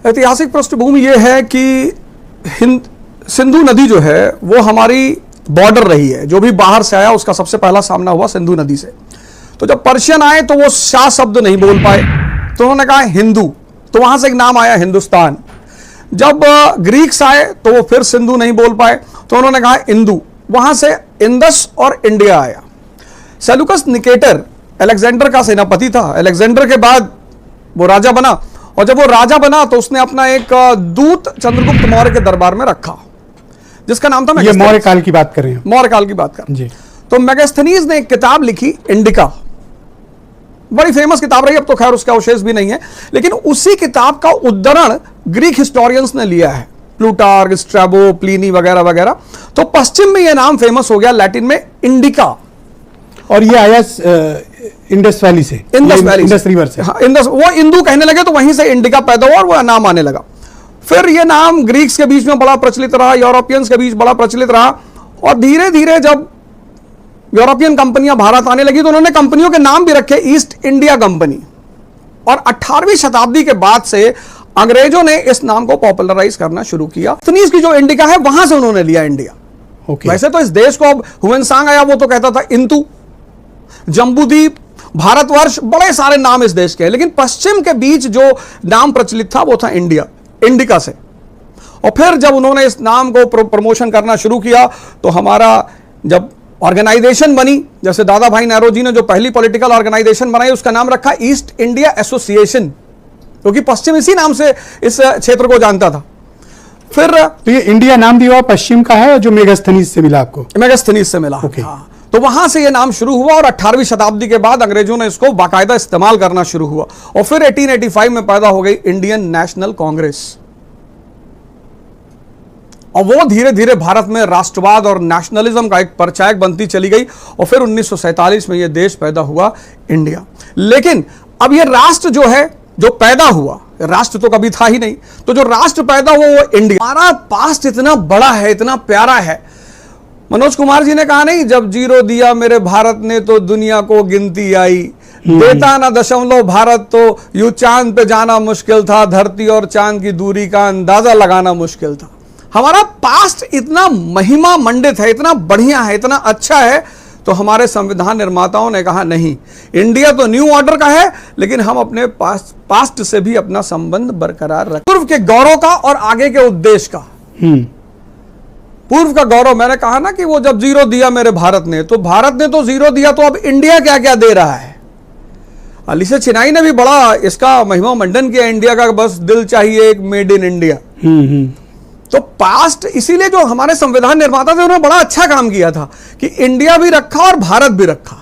ऐतिहासिक पृष्ठभूमि ये है कि सिंधु नदी जो है वो हमारी बॉर्डर रही है। जो भी बाहर से आया उसका सबसे पहला सामना हुआ सिंधु नदी से। तो जब पर्शियन आए तो वो शाह शब्द नहीं बोल पाए, तो उन्होंने कहा हिंदू, तो वहां से एक नाम आया हिंदुस्तान। जब ग्रीक्स आए तो वो फिर सिंधु नहीं बोल पाए, तो उन्होंने कहा इंदु, वहां से इंदस और इंडिया आया। सेलुकस निकेटर अलेक्जेंडर का सेनापति था। अलेक्जेंडर के बाद वो राजा बना, और जब वो राजा बना तो उसने अपना एक दूत चंद्रगुप्त मौर्य के दरबार में रखा, जिसका नाम था ये मौर्य काल की बात कर रहे हैं। मौर्य काल की बात कर जी। तो मेगास्थनीज ने एक किताब लिखी इंडिका, बड़ी फेमस किताब रही, अब तो खैर उसका अवशेष भी नहीं है, लेकिन उसी किताब का उद्धरण ग्रीक हिस्टोरियंस ने लिया है, प्लूटार्क, स्ट्रैबो, प्लिनी वगैरह वगैरह। तो पश्चिम में यह नाम फेमस हो गया, लैटिन में इंडिका, और ये आया इंडस वैली से, इंडस रिवर से। हाँ, इंडस, वो इंदू कहने लगे तो वहीं से इंडिका पैदा हुआ और वो नाम आने लगा। फिर ये नाम ग्रीक्स के बीच में बड़ा प्रचलित रहा, यूरोपियंस के बीच बड़ा प्रचलित रहा, और धीरे धीरे जब यूरोपियन कंपनियां भारत आने लगी तो उन्होंने कंपनियों के नाम भी रखे ईस्ट इंडिया कंपनी। और 18वीं शताब्दी के बाद से अंग्रेजों ने इस नाम को पॉपुलराइज करना शुरू किया। तनीस की जो इंडिका है वहां से उन्होंने लिया इंडिया। वैसे तो इस देश को अब हुएनसांग आया वो तो कहता था इंतु, जम्बूद्वीप, भारतवर्ष, बड़े सारे नाम इस देश के हैं, लेकिन पश्चिम के बीच जो नाम प्रचलित था वो था इंडिया, इंडिका से। और फिर जब उन्होंने इस नाम को प्रमोशन करना शुरू किया तो हमारा जब ऑर्गेनाइजेशन बनी, जैसे दादा भाई नेहरू जी ने जो पहली पॉलिटिकल ऑर्गेनाइजेशन बनाई उसका नाम रखा ईस्ट इंडिया एसोसिएशन, क्योंकि पश्चिम इसी नाम से इस क्षेत्र को जानता था। फिर तो ये इंडिया नाम भी हुआ पश्चिम का है जो मेगास्थनीज से मिला आपको? मेगास्थनीज से मिला। हाँ। तो वहां से ये नाम शुरू हुआ और 18वीं शताब्दी के बाद अंग्रेजों ने इसको बाकायदा इस्तेमाल करना शुरू हुआ, और फिर 1885 में पैदा हो गई इंडियन नेशनल कांग्रेस, और वो धीरे धीरे भारत में राष्ट्रवाद और नेशनलिज्म का एक परिचायक बनती चली गई, और फिर 1947 में ये देश पैदा हुआ इंडिया। लेकिन अब ये राष्ट्र जो है जो पैदा हुआ, राष्ट्र तो कभी था ही नहीं, तो जो राष्ट्र पैदा हुआ वो इंडिया। हमारा पास्ट इतना बड़ा है, इतना प्यारा है। मनोज कुमार जी ने कहा नहीं, जब जीरो दिया मेरे भारत ने तो दुनिया को गिनती आई, देता ना दशमलव भारत तो यूं चांद पे जाना मुश्किल था, धरती और चांद की दूरी का अंदाजा लगाना मुश्किल था। हमारा पास्ट इतना महिमा मंडित है, इतना बढ़िया है, इतना अच्छा है, तो हमारे संविधान निर्माताओं ने कहा नहीं, इंडिया तो न्यू ऑर्डर का है, लेकिन हम अपने पास्ट से भी अपना संबंध बरकरार रखें। पूर्व के गौरव का और आगे के उद्देश्य का। पूर्व का गौरव, मैंने कहा ना कि वो जब जीरो दिया मेरे भारत ने, तो भारत ने तो जीरो दिया, तो अब इंडिया क्या क्या दे रहा है। अलीसा चिनाई ने भी बड़ा इसका महिमा मंडन किया इंडिया का, बस दिल चाहिए एक मेड इन इंडिया। तो पास्ट, इसीलिए जो हमारे संविधान निर्माता थे उन्होंने बड़ा अच्छा काम किया था कि इंडिया भी रखा और भारत भी रखा।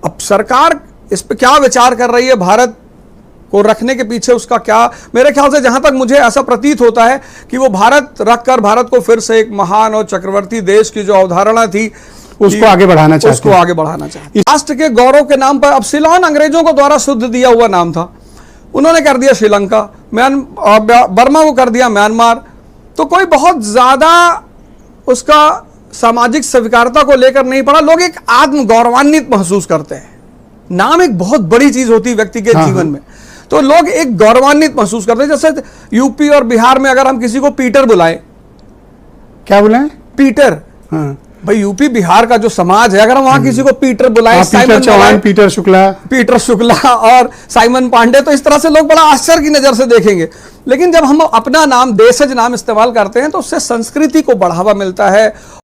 अब सरकार इस पे क्या विचार कर रही है, भारत को रखने के पीछे उसका क्या, मेरे ख्याल से जहां तक मुझे ऐसा प्रतीत होता है कि वो भारत रखकर भारत को फिर से एक महान और चक्रवर्ती देश की जो अवधारणा थी उसको आगे बढ़ाना चाहते। राष्ट्र के गौरव के नाम पर अब सिलोन अंग्रेजों को द्वारा शुद्ध दिया हुआ नाम था, उन्होंने कर दिया श्रीलंका, बर्मा को कर दिया म्यांमार। तो कोई बहुत ज्यादा उसका सामाजिक स्वीकारता को लेकर नहीं पड़ा, लोग एक आत्म गौरवान्वित महसूस करते हैं। नाम एक बहुत बड़ी चीज होती है व्यक्ति के जीवन में, तो लोग एक गौरवान्वित महसूस करते हैं। जैसे यूपी और बिहार में अगर हम किसी को पीटर बुलाएं, क्या बुलाएं? पीटर। भाई यूपी बिहार का जो समाज है, अगर हम वहां किसी को पीटर बुलाएं, पीटर चौहान, पीटर शुक्ला और साइमन पांडे, तो इस तरह से लोग बड़ा आश्चर्य की नजर से देखेंगे। लेकिन जब हम अपना नाम, देशज नाम इस्तेमाल करते हैं तो उससे संस्कृति को बढ़ावा मिलता है